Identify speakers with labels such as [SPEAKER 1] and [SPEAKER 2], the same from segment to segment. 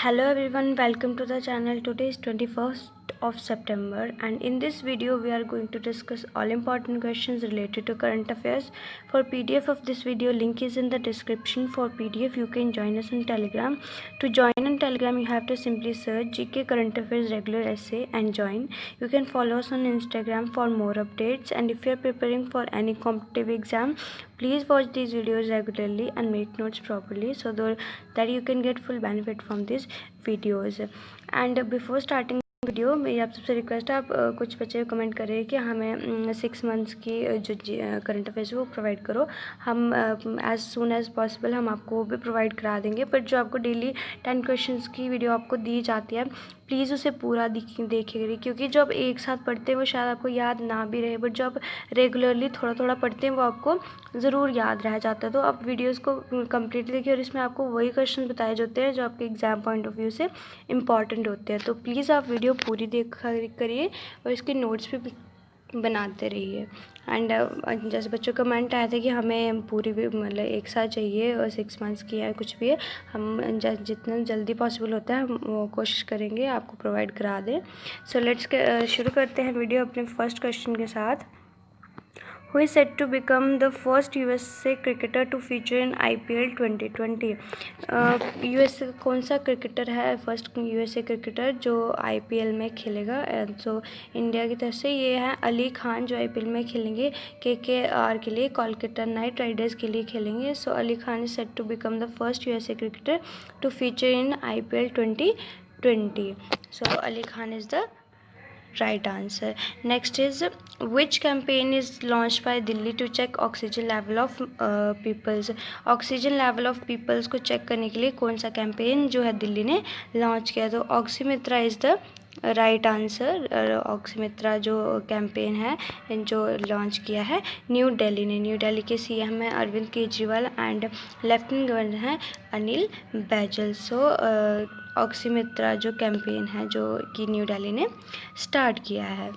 [SPEAKER 1] Hello everyone, welcome to the channel. Today is 21st of September and in this video we are going to discuss all important questions related to current affairs. For PDF of this video, link is in the description. For PDF you can join us on Telegram. To join on Telegram you have to simply search GK Current Affairs Regular Essay and join. You can follow us on Instagram for more updates, and if you are preparing for any competitive exam, please watch these videos regularly and make notes properly so that you can get full benefit from these videos. And before starting video मेरी आप सबसे request है, आप कुछ बच्चे comment कर रहे हैं कि हमें 6 मंथ्स की जो करंट अफेयर्स वो प्रोवाइड करो. हम एज़ सून एज़ पॉसिबल हम आपको वो भी प्रोवाइड करा देंगे. बट जो आपको डेली 10 क्वेश्चंस की वीडियो आपको दी जाती है, प्लीज़ उसे पूरा देखिए करिए, क्योंकि जो आप एक साथ पढ़ते हैं वो शायद आपको याद ना भी रहे, बट जो आप रेगुलरली थोड़ा थोड़ा पढ़ते हैं वो आपको ज़रूर याद रह जाता है. तो आप वीडियोज़ को कम्प्लीटली देखिए और इसमें आपको वही क्वेश्चन बताए जाते हैं जो आपके एग्ज़ाम पॉइंट ऑफ व्यू से इम्पॉर्टेंट होते हैं. तो प्लीज़ आप वीडियो पूरी देखा करिए और इसके नोट्स भी बनाते रहिए. एंड जैसे बच्चों का कमेंट आया था कि हमें पूरी भी मतलब एक साथ चाहिए और 6 मंथ्स की या कुछ भी है, हम जितना जल्दी पॉसिबल होता है हम वो कोशिश करेंगे आपको प्रोवाइड करा दें. सो लेट्स शुरू करते हैं वीडियो अपने फर्स्ट क्वेश्चन के साथ. Who is said to become the first USA cricketer to feature in IPL 2020? US कौन सा क्रिकेटर है फर्स्ट यूएसए क्रिकेटर जो आईपीएल में खेलेगा? सो इंडिया की तरफ से ये है अली खान, जो आईपीएल में खेलेंगे केकेआर के लिए, कोलकाता नाइट राइडर्स के लिए खेलेंगे. So Ali Khan is said to become the first USA cricketer to feature in IPL 2020. So Ali Khan is the right answer. Next is, which campaign is launched by Delhi to check oxygen level of peoples? Oxygen level of peoples को check करने के लिए कौन सा campaign जो है दिल्ली ने launch किया? तो ऑक्सीमित्रा इज़ द राइट आंसर. ऑक्सीमित्रा जो कैंपेन है जो लॉन्च किया है न्यू दिल्ली ने. न्यू दिल्ली के सीएम है Arvind Kejriwal and lieutenant governor हैं अनिल बैजल. सो ऑक्सीमित्रा जो कैंपेन है जो कि न्यू दिल्ली ने स्टार्ट किया है,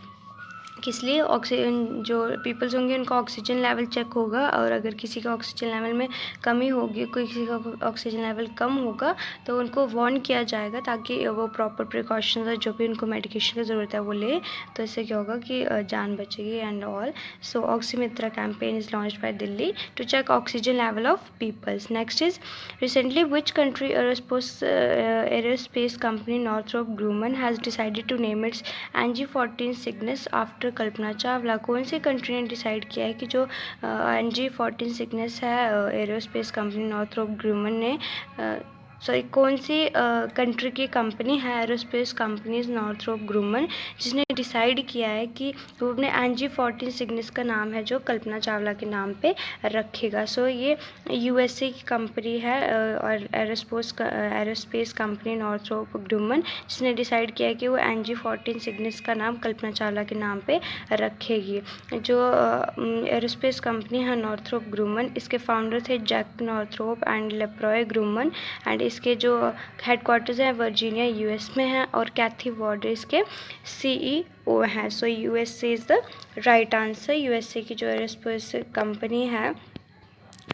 [SPEAKER 1] किस लिए? ऑक्सीजन जो पीपल्स होंगे उनका ऑक्सीजन लेवल चेक होगा, और अगर किसी का ऑक्सीजन लेवल में कमी होगी, कोई किसी का ऑक्सीजन लेवल कम होगा तो उनको वार्न किया जाएगा ताकि वो प्रॉपर प्रिकॉशंस और जो भी उनको मेडिकेशन की ज़रूरत है वो ले. तो इससे क्या होगा कि जान बचेगी and all. So Oximitra campaign is launched by Delhi to check oxygen level of peoples. Next is, recently which country aerospace company Northrop Grumman has decided to name its NG-14 Cygnus after Kalpana Chawla? कौन सी कंट्री ने decide किया है कि जो NG-14 सिग्नेस है aerospace company Northrop ग्रूमन ने कौन सी कंट्री की कंपनी है एरोस्पेस कंपनीज नॉर्थरोप ग्रूमन जिसने डिसाइड किया है कि वो अपने NG-14 सिग्नेस का नाम है जो कल्पना चावला के नाम पे रखेगा? सो ये यूएसए की कंपनी है और एरोस्पेस कंपनी नॉर्थरोप ग्रूमन जिसने डिसाइड किया है कि वो NG-14 सिग्नेस का नाम कल्पना चावला के नाम पे रखेगी. जो एरोस्पेस कंपनी है नॉर्थरोप ग्रूमन, इसके फाउंडर थे जैक नॉर्थरोप एंड लेप्रॉय ग्रूमन, एंड इसके जो हेडक्वार्टर्स हैं वर्जीनिया यूएस में हैं, और कैथी वार्ड इसके CEO हैं. So USA is the right answer. USA की जो एरोस्पेस कंपनी है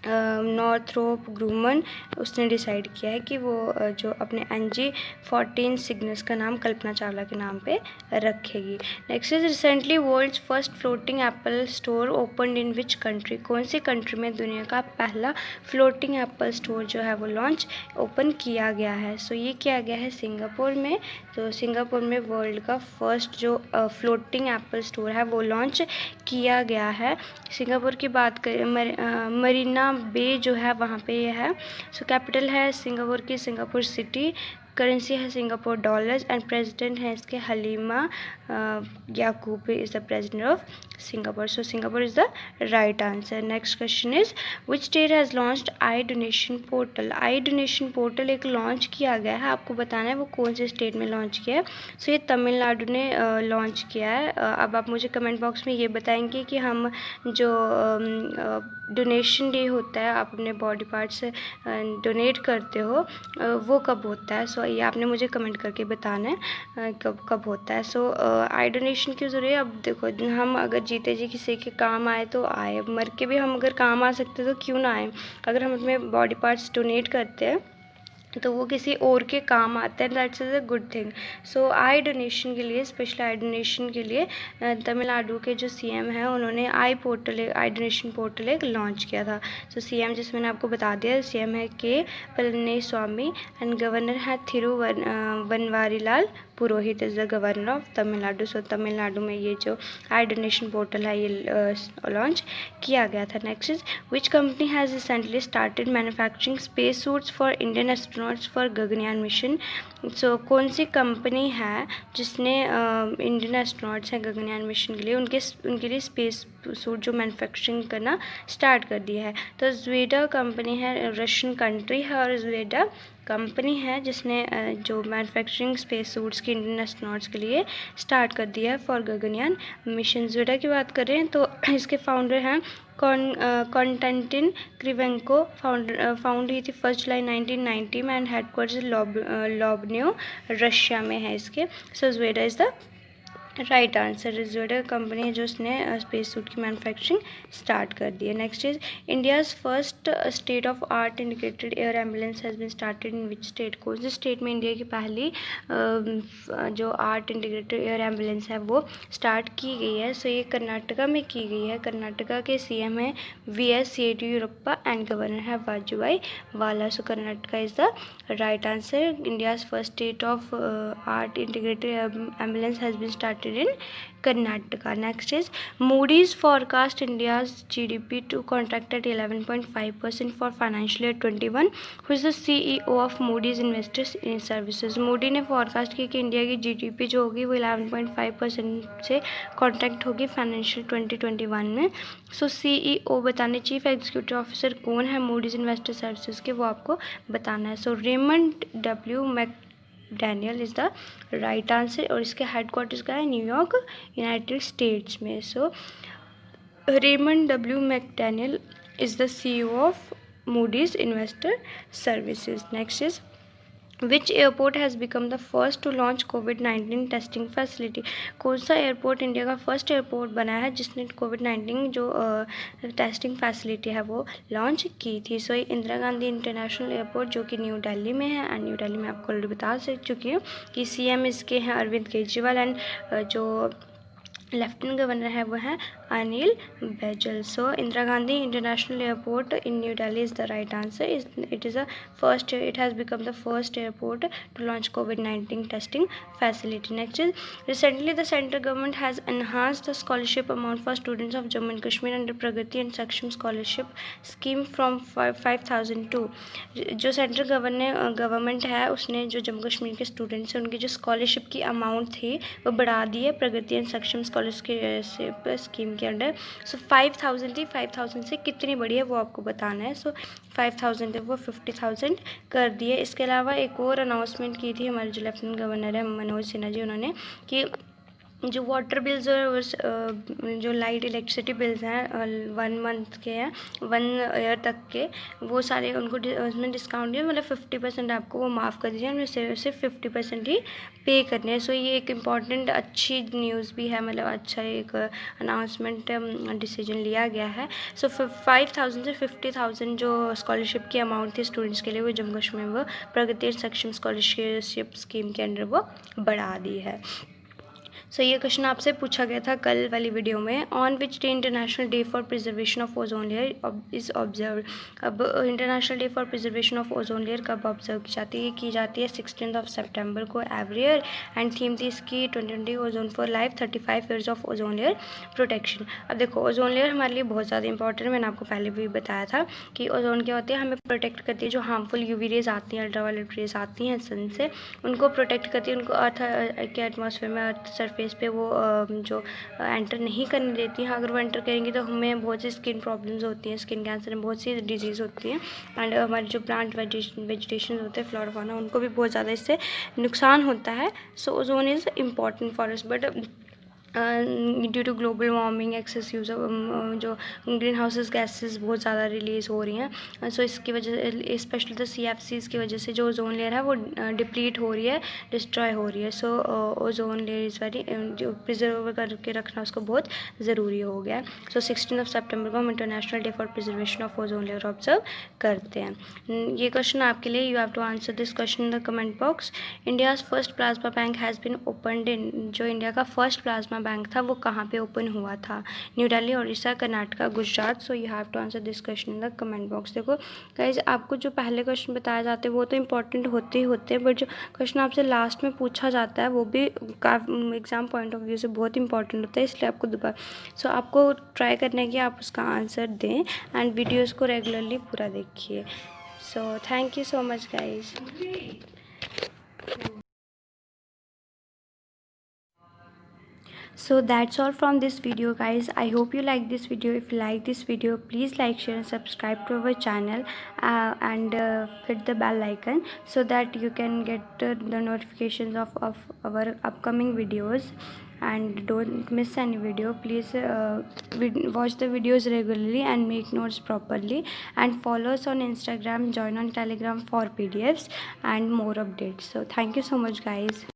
[SPEAKER 1] नॉर्थरोप ग्रूमन, उसने डिसाइड किया है कि वो जो अपने NG-14 सिग्नेस का नाम कल्पना चावला के नाम पे रखेगी. Next is, recently world's first floating Apple store opened in which country? कौन सी कंट्री में दुनिया का पहला फ्लोटिंग एप्पल स्टोर जो है वो ओपन किया गया है? सो ये किया गया है सिंगापुर में. तो सिंगापुर में वर्ल्ड का फर्स्ट जो फ्लोटिंग एप्पल स्टोर है वो लॉन्च किया गया है. सिंगापुर की बात करें, मरीना बे जो है वहाँ पे ये है. सो कैपिटल है सिंगापुर की सिंगापुर सिटी, करेंसी है सिंगापुर डॉलर्स, एंड प्रेसिडेंट है इसके Halimah Yacob is the president of Singapore. So Singapore is the right answer. Next question is, which state has launched I donation portal? I donation portal एक launch किया गया है, आपको बताना है वो कौन से स्टेट में लॉन्च किया है. सो ये तमिलनाडु ने लॉन्च किया है. अब आप मुझे कमेंट बॉक्स में ये बताएंगे कि हम जो डोनेशन डे होता है, आप अपने बॉडी पार्ट्स डोनेट करते हो, वो कब होता है? सो ये आपने मुझे कमेंट करके बताना है कब होता है. सो आई डोनेशन क्यों ज़रूरी है? अब देखो, हम अगर जीते जी किसी के काम आए तो आए, मर के भी हम अगर काम आ सकते तो क्यों ना आए. अगर हम अपने बॉडी पार्ट्स डोनेट करते हैं तो वो किसी और के काम आते हैं, that's is a good thing. So I donation के लिए, स्पेशल आई डोनेशन के लिए तमिलनाडु के जो सीएम हैं उन्होंने आई डोनेशन पोर्टल एक लॉन्च किया था। सो सीएम, जिस मैंने आपको बता दिया, सीएम है के पलनीस्वामी एंड गवर्नर है Banwarilal Purohit is the governor of Tamil Nadu. So Tamil Nadu में ये जो आई डोनेशन पोर्टल है ये लॉन्च किया गया था। Next is which company has recently started manufacturing space suits for Indian astronauts for Gaganyaan mission. So कौन सी कंपनी है जिसने इंडियन एस्ट्रोनॉट्स हैं गगनयान मिशन के लिए उनके लिए स्पेस सूट जो मैन्युफैक्चरिंग करना स्टार्ट कर दिया है? तो ज़्वेडा कंपनी है, रशियन कंट्री है, और ज़्वेडा कंपनी है जिसने जो मैन्युफैक्चरिंग स्पेस सूट्स की इंडियन एस्ट्रोनॉट्स के लिए स्टार्ट कर दिया है फॉर गगनयान मिशन। ज़्वेडा की बात करें तो इसके फाउंडर हैं कॉन्स्टेंटिन क्रिवेंको। फाउंड हुई थी 1 जुलाई 1990 में एंड हेडक्वार्टर्स लोबन्यो रशिया में है इसके। So Zvezda is the right answer. Zvezda company है जो उसने स्पेस सूट की मैन्युफैक्चरिंग स्टार्ट कर दी है। Next is India's first state of art integrated air ambulance has been started in which state? कौन से स्टेट में इंडिया की पहली जो आर्ट इंटीग्रेटेड एयर एम्बुलेंस है वो स्टार्ट की गई है? सो ये कर्नाटका में की गई है। कर्नाटका के सीएम है VS येडियुरप्पा एंड गवर्नर है Vajubhai Vala. So Karnataka is the right answer. India's first state of art integrated ambulance has been started in Karnataka. Next is Moody's forecast India's GDP to contract at 11.5% for financial year 21. Who is the CEO of Moody's Investors in Services? Moody ने forecast किया कि India की GDP जो होगी वो 11.5% से contract होगी financial 2021 में। सो CEO बताने, चीफ एग्जीक्यूटिव ऑफिसर कौन है मूडीज इन्वेस्टर सर्विसेज के, वो आपको बताना है। So Raymond W McDaniel is the right answer, और इसके हेडक्वार्टर्स का है न्यूयॉर्क, यूनाइटेड स्टेट्स में। So Raymond W McDaniel is the CEO of Moody's investor services. Next is which airport has become the first to launch COVID-19 testing facility? कौन सा airport India का first airport बना है जिसने COVID-19 जो testing facility है वो launch की थी? सो इंदिरा गांधी इंटरनेशनल एयरपोर्ट जो कि न्यू दिल्ली में है, एंड न्यू दिल्ली में आपको ऑलरेडी बता चुकी हूँ कि CM इसके हैं अरविंद केजरीवाल, एंड जो लेफ्टिनेंट गवर्नर है वो है Anil Baijal. So Indira Gandhi international airport in New Delhi is the right answer. It has become the first airport to launch COVID-19 testing facility. Next is recently the central government has enhanced the scholarship amount for students of Jammu and Kashmir under Pragati and Saksham scholarship scheme from 5,000 to. जो central government है उसने जो जम्मू कश्मीर के students हैं उनकी जो scholarship की amount थी वो बढ़ा दी है प्रगति एंड सक्षम स्कॉलरशिप स्कीम के अंडर। सो 5,000 थी, 5,000 से कितनी बढ़ी है वो आपको बताना है। सो 5,000 है वो 50,000 कर दिए। इसके अलावा एक और अनाउंसमेंट की थी हमारे जो लेफ्टिनेंट गवर्नर है मनोज सिन्हा जी, उन्होंने कि जो वाटर बिल्स और जो लाइट इलेक्ट्रिसिटी बिल्स हैं 1 मंथ के हैं 1 ईयर तक के, वो सारे उनको उसमें डिस्काउंट दिया, मतलब 50% आपको वो माफ़ कर दीजिए, उनमें सिर्फ 50% ही पे करने हैं। सो ये एक इम्पॉर्टेंट अच्छी न्यूज़ भी है, मतलब अच्छा एक अनाउंसमेंट डिसीजन लिया गया है। सो 5,000 से 50,000 जो स्कॉलरशिप की अमाउंट थी स्टूडेंट्स के लिए वो जम्मू कश्मीर में वो प्रगति सक्षम स्कॉलरशिप स्कीम के अंडर वो बढ़ा दी है। सो ये क्वेश्चन आपसे पूछा गया था कल वाली वीडियो में। On which day international day for preservation of ozone layer is observe? अब international day for preservation of ozone layer कब ऑब्जर्व की जाती है 16 सितंबर को एवरी ईयर, एंड थीम थी इसकी 2020 ozone for life 35 years of ozone layer protection. अब देखो ओजोन लेयर हमारे लिए बहुत ज़्यादा इंपॉर्टेंट है, मैंने आपको पहले भी बताया था कि ओजोन क्या होती है, हमें प्रोटेक्ट करती है। जो हार्मफुल UV रेज आती हैं, अल्ट्रावायलेट रेज आती हैं सन से, उनको प्रोटेक्ट करती है, उनको अर्थ के एटमॉस्फेयर में अर्थ सरफेस पे वो जो एंटर नहीं करने देती हैं। अगर वो एंटर करेंगी तो हमें बहुत सी स्किन प्रॉब्लम्स होती हैं, स्किन कैंसर में बहुत सी डिजीज़ होती हैं, एंड हमारे जो प्लांट वेजिटेशन होते हैं फ्लोरा फौना उनको भी बहुत ज़्यादा इससे नुकसान होता है। So ozone is important for us, but due to global warming excess use जो ग्रीन हाउसेस गैसेस बहुत ज़्यादा रिलीज़ हो रही हैं, सो इसकी वजह स्पेशली द CFCs की वजह से जो ओजोन लेयर है वो डिप्लीट हो रही है, डिस्ट्रॉय हो रही है। So ozone layer is very जो प्रिजर्व करके रखना उसको बहुत ज़रूरी हो गया है। सो 16 सितंबर को हम international day for preservation of ozone layer observe करते हैं। ये क्वेश्चन आपके लिए, you have to answer this question in the comment box. India's first plasma bank has been opened in, जो इंडिया का फर्स्ट प्लाज्मा बैंक था वो कहाँ पे ओपन हुआ था? New Delhi, Odisha, Karnataka, Gujarat. So you have to answer this question in the comment box. देखो guys, आपको जो पहले क्वेश्चन बताए जाते हैं वो तो इंपॉर्टेंट होते ही होते हैं, बट जो क्वेश्चन आपसे लास्ट में पूछा जाता है वो भी एग्जाम पॉइंट ऑफ व्यू से बहुत इंपॉर्टेंट होता है, इसलिए आपको दोबारा आपको ट्राई करने की आप उसका आंसर दें एंड वीडियोज़ को रेगुलरली पूरा देखिए। So thank you so much guys. So that's all from this video guys. I hope you like this video. If you like this video, please like, share and subscribe to our channel, and hit the bell icon so that you can get the notifications of our upcoming videos, and don't miss any video. Please watch the videos regularly and make notes properly, and follow us on Instagram, join on Telegram for PDFs and more updates. So thank you so much guys.